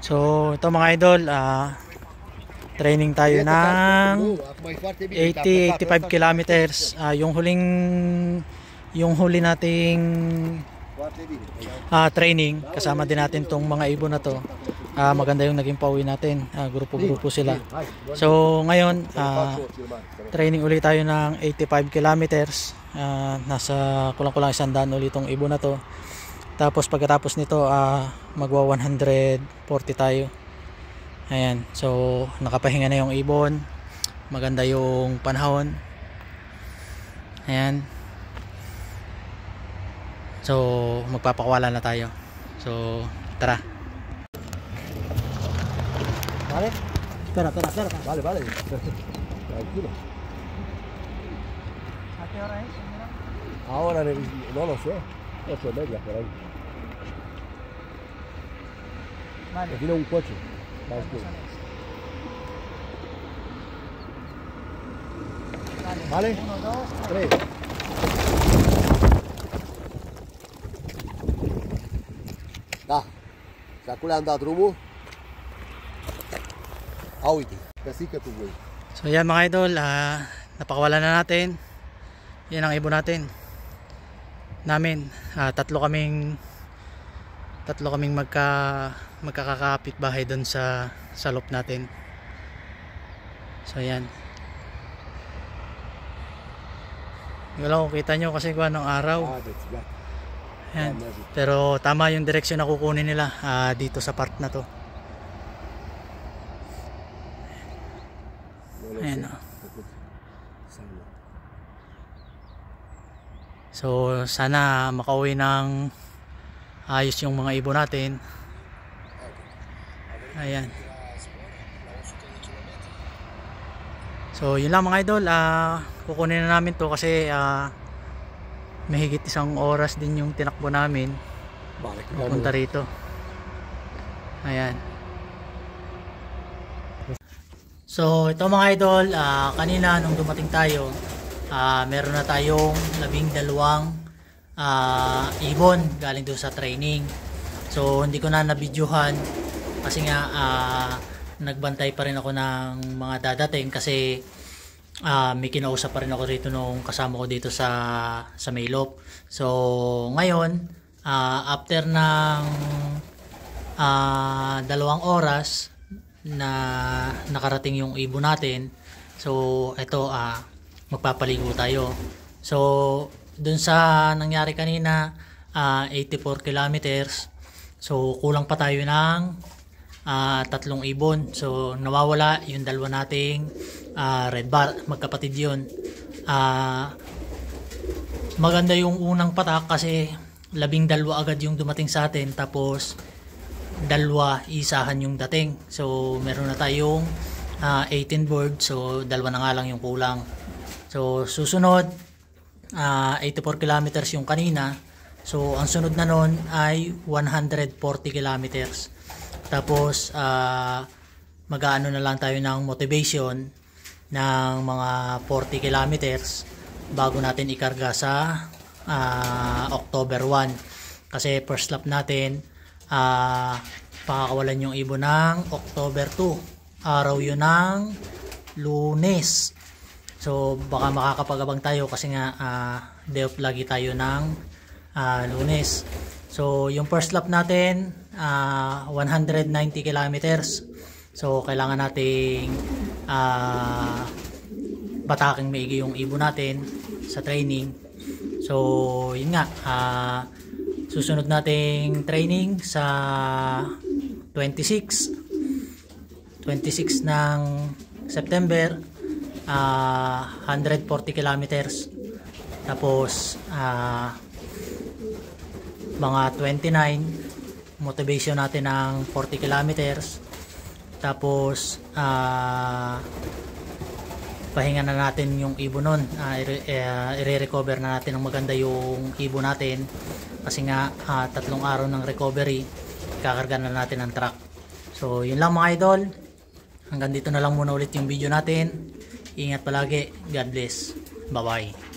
So ito mga idol, training tayo ng 80-85 kilometers. Yung huli nating training, kasama din natin tong mga ibon na to. Maganda yung naging pauwi natin, grupo-grupo sila. So ngayon, training ulit tayo ng 85 kilometers. Nasa kulang-kulang 100 ulit tong ibon na to. Tapos pagkatapos nito, magwa 140 tayo. Ayan, so nakapahinga na yung ibon. Maganda yung panahon. Ayan. So magpapakwala na tayo. So tara. Vale. Tara. Vale. Tranquilo. ¿A qué hora es? Ahora no lo sé. 8:30 por ahí. Vale. Tiene un coche. Vale. 1, 2, 3. Da. Saculan da drumul. Uite. Găsică tu voi. So yan mga idol, napakawalan na natin. Yan ang ibon natin. Tatlo kaming magkakakapit bahay doon sa loop natin. So yan. Wala kung kita nyo kasi kung anong araw. Yan. Pero tama yung direksyon na kukunin nila dito sa part na to. Ayan o. So sana makauwi ng ayos yung mga ibon natin. Ayan. So yun lang mga idol, kukunin na namin to kasi mahigit 1 oras din yung tinakbo namin papunta rito. Ayan. So ito mga idol, kanina nung dumating tayo, meron na tayong 12 ibon galing doon sa training. So hindi ko na nabidyohan kasi nga nagbantay pa rin ako ng mga dadating kasi may kinausap pa rin ako rito nung kasama ko dito sa Maylop. So ngayon, after ng 2 oras na nakarating yung ibon natin, so ito magpapaligo tayo. So dun sa nangyari kanina, 84 kilometers, so kulang pa tayo ng 3 ibon. So nawawala yung 2 nating red bar, magkapatid yun. Maganda yung unang patak kasi 12 agad yung dumating sa atin, tapos 2 isahan yung dating. So meron na tayong 18 birds, so 2 na nga lang yung kulang. So susunod, 84 kilometers yung kanina. So ang sunod na nun ay 140 kilometers. Tapos mag-aano na lang tayo ng motivation ng mga 40 kilometers bago natin ikarga sa October 1. Kasi first lap natin, pakakawalan yung ibon ng October 2. Araw yun ng Lunes. So baka makakapag-abang tayo kasi nga day off lagi tayo ng Lunes. So yung first lap natin, 190 kilometers. So kailangan nating bataking maigi yung ibon natin sa training. So yun nga, susunod nating training sa 26 ng September, 140 kilometers. Tapos mga 29 motivation natin ng 40 kilometers. Tapos pahinga na natin yung ibon nun. I-recover na natin ng maganda yung ibon natin kasi nga 3 araw ng recovery, kakarga na natin ang truck. So yun lang mga idol, hanggang dito na lang muna ulit yung video natin. Ingat palagi, God bless, bye bye.